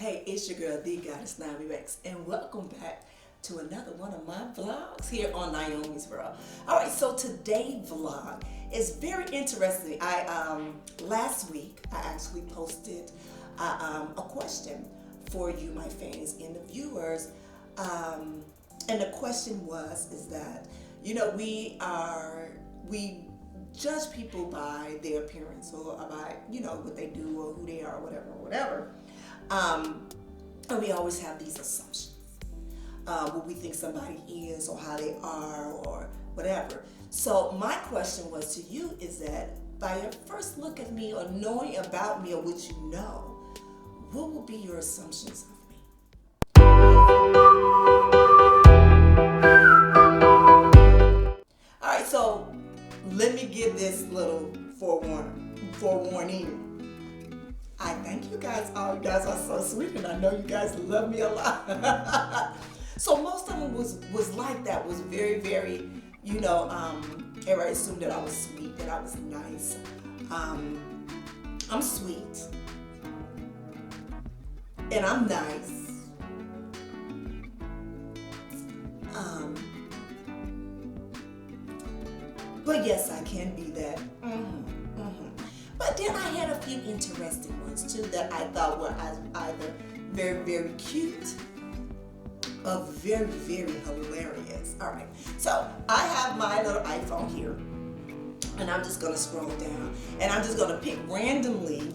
Hey, it's your girl, the goddess NmW&x, and welcome back to another one of my vlogs here on Nyomi's World. All right, so today's vlog is very interesting. Last week I actually posted a question for you, my fans and the viewers, and the question is that we judge people by their appearance or by what they do or who they are, whatever. And we always have these assumptions. What we think somebody is or how they are or whatever. So my question was to you is that by your first look at me or knowing about me or what you know, what will be your assumptions of me? All right, so let me give this little forewarning. I thank you guys. All you guys are so sweet, and I know you guys love me a lot. So most of them was like that. Was very, very, everybody assumed that I was sweet, that I was nice. I'm sweet, and I'm nice. But yes, I can be that. But then I had a few interesting ones too that I thought were either very, very cute or very, very hilarious. All right, so I have my little iPhone here, and I'm just gonna scroll down, and I'm just gonna pick randomly.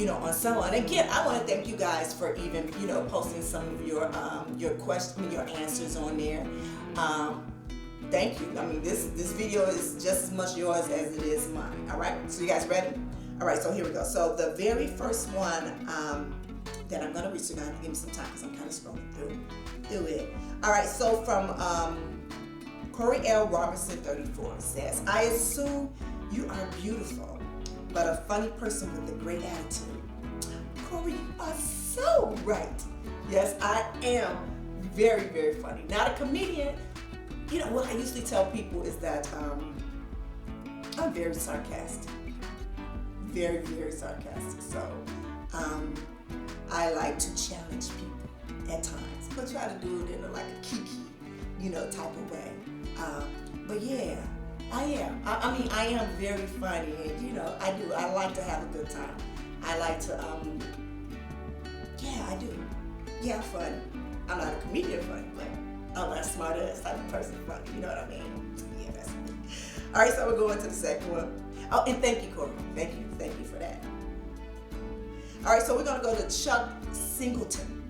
On someone. And again, I want to thank you guys for even posting some of your questions, your answers on there. Thank you. I mean, this video is just as much yours as it is mine. All right, so you guys ready? All right, so here we go. So the very first one that I'm gonna read, so you guys give me some time because I'm kind of scrolling through it. All right, so from Corey L. Robertson 34 says, I assume you are beautiful, but a funny person with a great attitude. Corey, you are so right. Yes, I am very, very funny. Not a comedian. What I usually tell people is that I'm very sarcastic. Very, very sarcastic. So I like to challenge people at times, but try to do it in a kiki, type of way. But yeah, I am. I am very funny, and I do. I like to have a good time. I like to, I do. Yeah, I'm funny. I'm not a comedian funny, but I'm not smart ass type of person funny. You know what I mean? Yeah, that's me. All right, so we're going to the second one. Oh, and thank you, Corey. Thank you for that. All right, so we're gonna go to Chuck Singleton.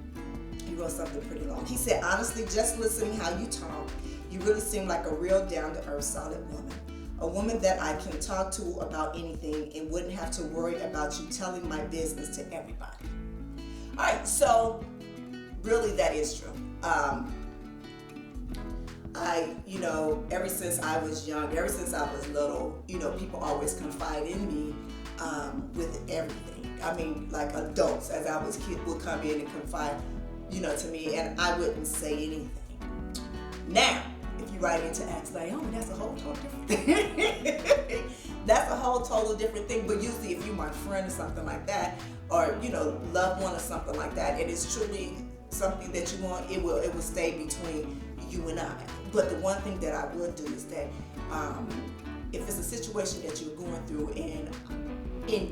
He wrote something pretty long. He said, honestly, just listening how you talk, you really seem like a real down-to-earth, solid woman. A woman that I can talk to about anything and wouldn't have to worry about you telling my business to everybody. All right, so really that is true. Ever since I was young, ever since I was little, people always confide in me with everything. I mean, like adults, as I was a kid, would come in and confide, to me, and I wouldn't say anything. Now, if you write into Ask Nyomi, that's a whole total different thing. That's a whole total different thing. But usually, if you're my friend or something like that, or loved one or something like that, it is truly something that you want. It will stay between you and I. But the one thing that I would do is that if it's a situation that you're going through and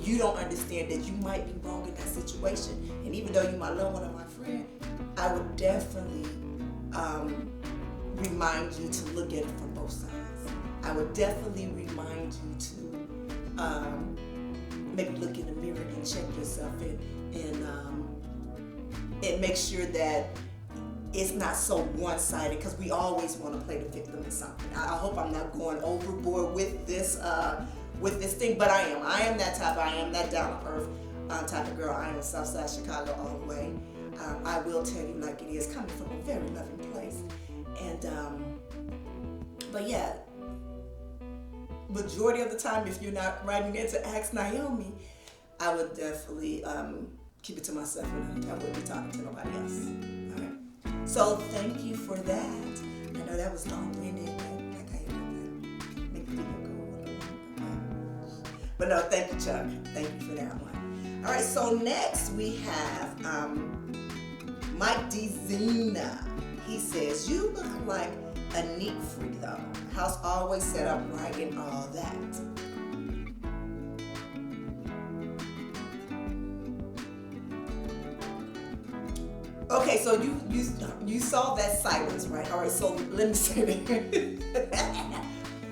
you don't understand that you might be wrong in that situation, and even though you might love one of my friends, I would definitely remind you to look at it from both sides. I would definitely remind you to maybe look in the mirror and check yourself and make sure that it's not so one-sided, because we always want to play the victim in something. I hope I'm not going overboard with this thing, but I am that type. I am that down-to-earth type of girl. I am Southside Chicago all the way. I will tell you like it is, coming from a very loving place. And but yeah, majority of the time, if you're not writing into Ask Nyomi, I would definitely keep it to myself, and I wouldn't be talking to nobody else. All right. So thank you for that. I know that was long-winded. Make the video go. But no, thank you, Chuck. Thank you for that one. All right, so next we have Mike D. Zena. He says, you look like a neat freak though. House always set up right and all that. Okay, so you saw that silence, right? All right, so let me say that.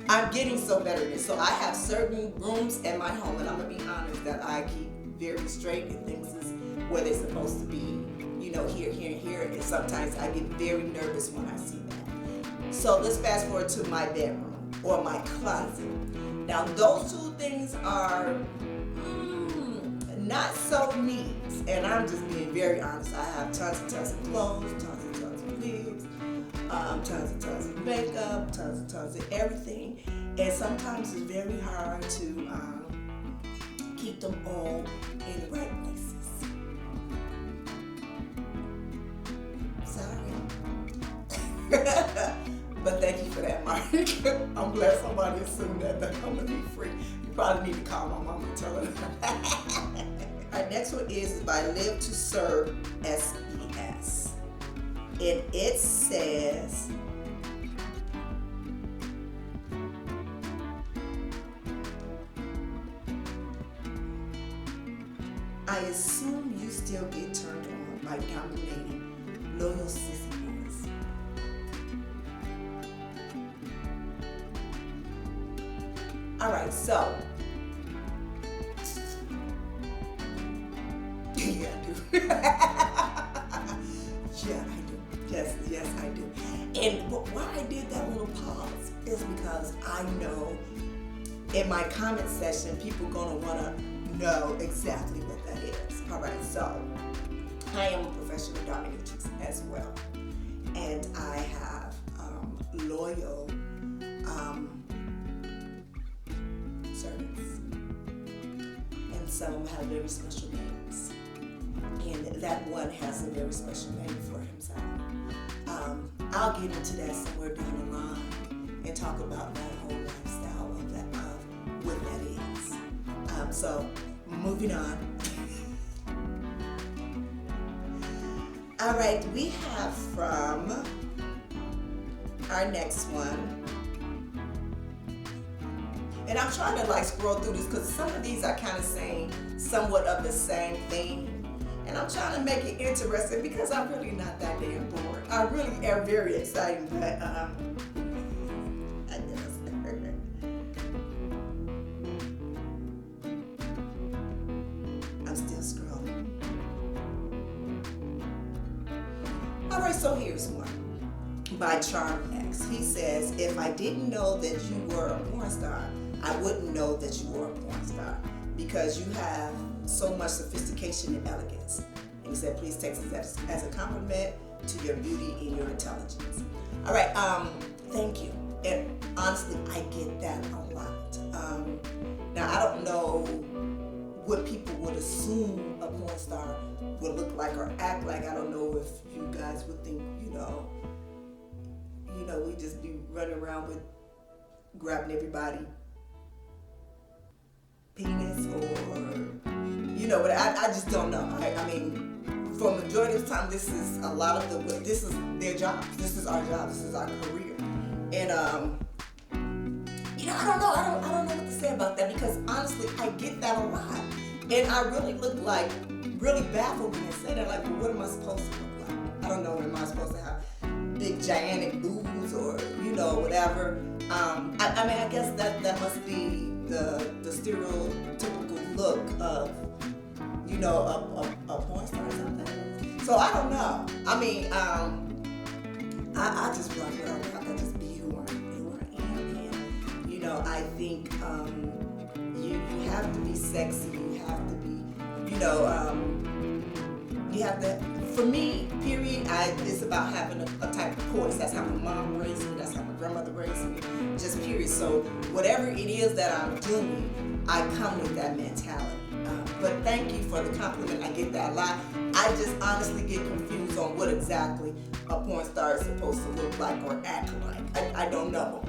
I'm getting so better at this. So I have certain rooms in my home, and I'm gonna be honest, that I keep very straight, and things is where they're supposed to be, you know, here, here, and here. And sometimes I get very nervous when I see that. So let's fast forward to my bedroom or my closet. Now those two things are not so neat, and I'm just being very honest. I have tons and tons of clothes, tons and tons of wigs, tons and tons of makeup, tons and tons of everything, and sometimes it's very hard to keep them all in the right places. Sorry. But thank you for that, Mike. I'm glad somebody assumed that I'm gonna be free. You probably need to call my mom and tell her that. Our next one is by Live to Serve SES. And it says, I assume you still get turned on by dominating loyal sissy boys. All right, so yeah, I do. Yeah, I do. Yes, I do. And why I did that little pause is because I know in my comment section, people gonna wanna know exactly what that is. All right, so I am a professional dominatrix as well, and I have loyal servants, and some have very special names, and that one has a very special name for himself. I'll get into that somewhere down the line and talk about that whole lifestyle of that, of what that is. So moving on. All right, we have from our next one. And I'm trying to like scroll through this because some of these are kind of saying somewhat of the same thing. And I'm trying to make it interesting because I'm really not that damn bored. I really am very excited, but I guess. I'm still scrolling. All right, so here's one by Charm X. He says, if I didn't know that you were a porn star, I wouldn't know that you were a porn star because you have so much sophistication and elegance. And he said, please take this as a compliment to your beauty and your intelligence. All right, thank you. And honestly, I get that a lot. Now, I don't know what people would assume a porn star would look like or act like. I don't know if you guys would think, you know, we just be running around with grabbing everybody penis or, but I just don't know. I mean, for a majority of the time, this is their job. This is our job. This is our career. And, I don't know. I don't know what to say about that because honestly, I get that a lot. And I really look like really baffled when I say that. Like, well, what am I supposed to look like? I don't know. Am I supposed to have big gigantic boobs or, whatever? I mean, I guess that must be the stereotypical look of, a porn star or something. So I don't know. I mean, I just rock it out. I just be who I am. And, I think you have to be sexy. You have to be, you have to, for me, period, it's about having a type of voice. That's how my mom raised me. That's how my grandmother raised me. Just period. So whatever it is that I'm doing, I come with that mentality. But thank you for the compliment. I get that a lot. I just honestly get confused on what exactly a porn star is supposed to look like or act like. I don't know.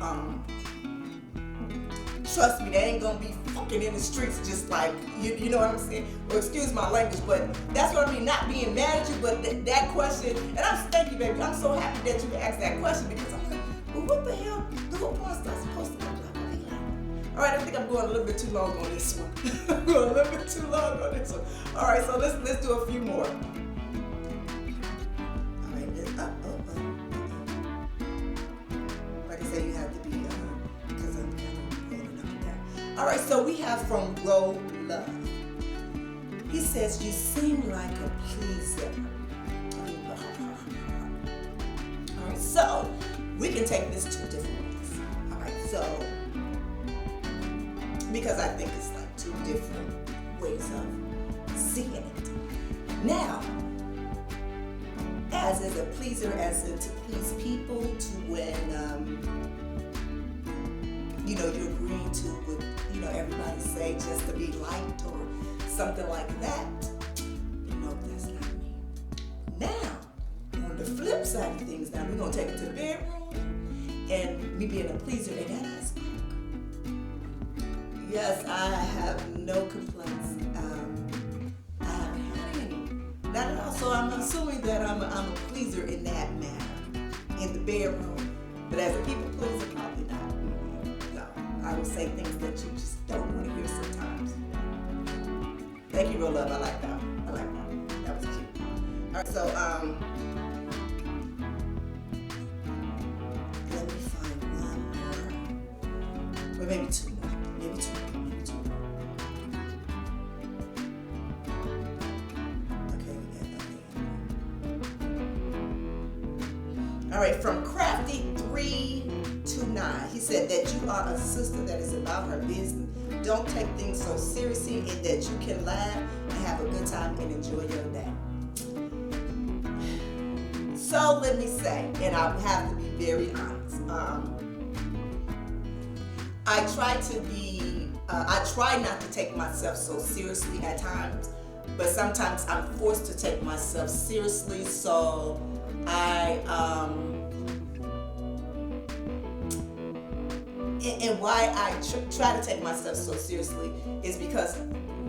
trust me, they ain't gonna be fucking in the streets just like, you know what I'm saying? Well, excuse my language, but that's what I mean, not being mad at you, but that question, and thank you, baby. I'm so happy that you asked that question because I'm like, well, what the hell do a porn star supposed to look like? All right, I think I'm going a little bit too long on this one. I'm going a little bit too long on this one. All right, so let's do a few more. All right, like I said, you have to be, because I'm kind of rolling up and down. All right, so we have from Roll Love. He says, you seem like a pleaser. All right, so we can take this two different ways. All right, so, because I think it's like two different ways of seeing it. Now, as is a pleaser, as in to please people, to when, you know, you're agreeing to what, you know, everybody say just to be liked or something like that. No, that's not me. Now, on the flip side of things, now we're going to take it to the bedroom and me being a pleaser in that aspect. Yes, I have no complaints. I haven't had any. Not at all. So I'm assuming that I'm a pleaser in that manner in the bedroom. But as a people pleaser, probably not. No, I will say things that you just don't want to hear sometimes. Thank you, Real Love. I like that. I like that. That was cute. All right, so let me find one more. Or maybe two more. Maybe two more. Okay, we got that. All right, from Crafty329, he said that you are a sister that is about her business. Don't take things so seriously, and that you can laugh and have a good time and enjoy your day. So let me say, and I have to be very honest. I try not to take myself so seriously at times, but sometimes I'm forced to take myself seriously. So and why I try to take myself so seriously is because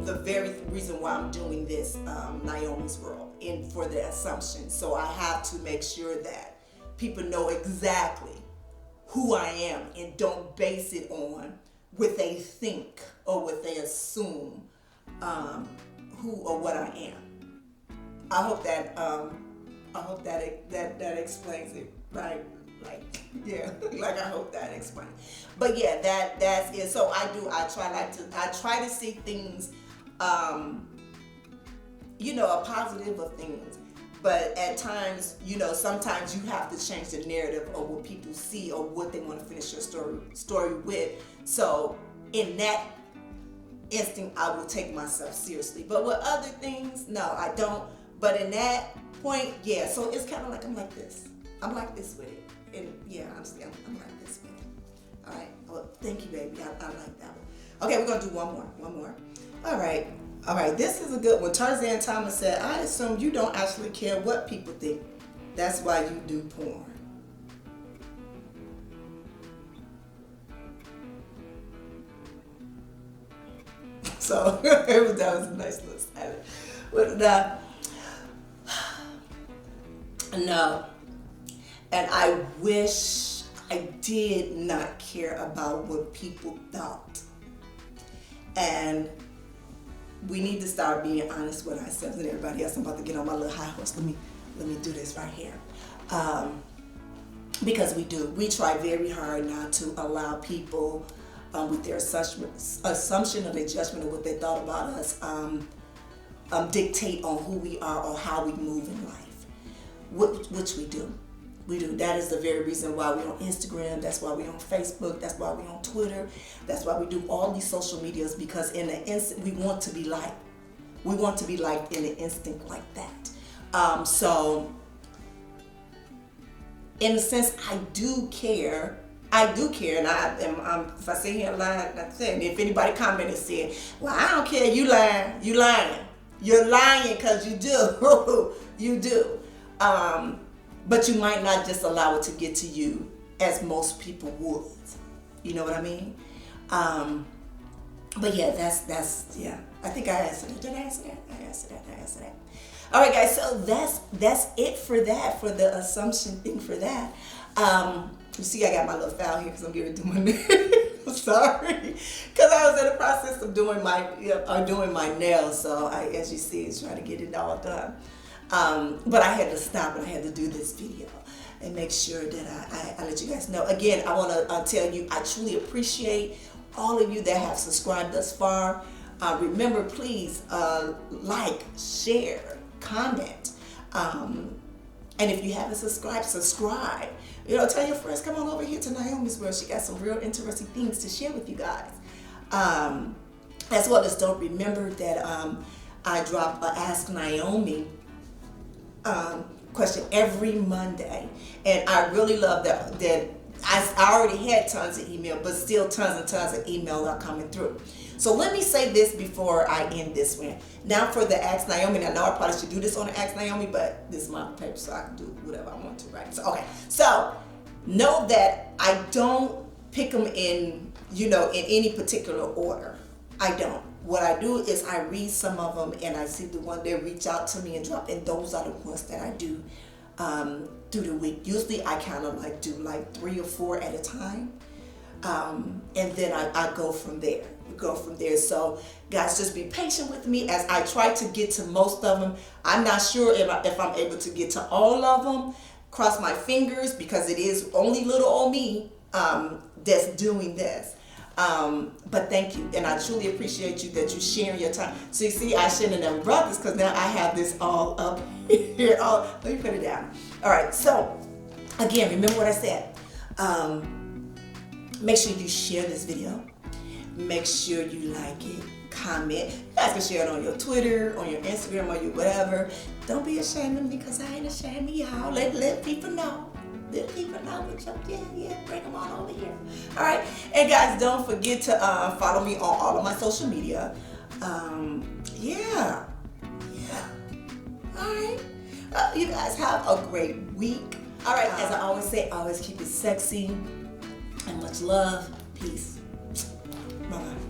the very reason why I'm doing this, Nyomi's World, and for the assumption. So I have to make sure that people know exactly who I am and don't base it on what they think or what they assume who or what I am. I hope that explains it, right? Like, yeah, like I hope that explains. But yeah, that's it. So I try to see things, you know, a positive of things. But at times, you know, sometimes you have to change the narrative of what people see or what they want to finish your story with. So in that instinct, I will take myself seriously. But with other things, no, I don't. But in that point, yeah. So it's kind of like I'm like this. I'm like this with it. And yeah, honestly, I'm like this with it. All right. Well, thank you, baby. I like that one. Okay, we're gonna do one more. All right. This is a good one. Tarzan Thomas said, "I assume you don't actually care what people think. That's why you do porn." So that was a nice little silence. But no. And I wish I did not care about what people thought. And we need to start being honest with ourselves and everybody else. I'm about to get on my little high horse. Let me do this right here. Because we try very hard not to allow people with their assumption or their judgment of what they thought about us dictate on who we are or how we move in life, which we do. We do. That is the very reason why we're on Instagram. That's why we're on Facebook. That's why we're on Twitter. That's why we do all these social medias, because in the instant we want to be liked. We want to be liked in an instinct like that. So, in a sense, I do care, and if I sit here and lie, like I said, if anybody commented and said, "Well, I don't care, you lying. You're lying because you do, you do." But you might not just allow it to get to you as most people would. You know what I mean? But yeah, that's yeah. I think I answered it. Did I answer that? I answered that. All right, guys. So that's it for that, for the assumption thing for that. You see, I got my little file here because I'm going to do my nails. Sorry, because I was in the process of doing my nails. So as you see, is trying to get it all done. But I had to stop and I had to do this video and make sure that I let you guys know. Again, I want to tell you, I truly appreciate all of you that have subscribed thus far. Remember, please like, share, comment, and if you haven't subscribed, subscribe. You know, tell your friends, come on over here to Nyomi's world. She got some real interesting things to share with you guys. As well as don't remember that I drop a Ask Nyomi question every Monday, and I really love that I already had tons of email, but still tons and tons of email are coming through. So let me say this before I end this one. Now for the Ask Nyomi, and I know I probably should do this on the Ask Nyomi, but this is my paper, so I can do whatever I want to, right? So okay, so know that I don't pick them in, in any particular order. I don't. What I do is I read some of them and I see the one that reach out to me and drop, and those are the ones that I do through the week. Usually I kind of do 3 or 4 at a time, and then I go from there. So guys, just be patient with me as I try to get to most of them. I'm not sure if I'm able to get to all of them. Cross my fingers, because it is only little old me that's doing this. But thank you, and I truly appreciate you that you sharing your time. So you see, I shouldn't have brought this because now I have this all up here. Let me put it down. All right, so again, remember what I said. Make sure you share this video. Make sure you like it, comment. You guys can share it on your Twitter, on your Instagram, or your whatever. Don't be ashamed of me, because I ain't ashamed of y'all. Let people know. Let people know what's up. Yeah, bring them on over here. All right, and guys, don't forget to follow me on all of my social media. Yeah. All right. You guys have a great week. All right, as I always say, always keep it sexy, and much love. Peace. Bye-bye.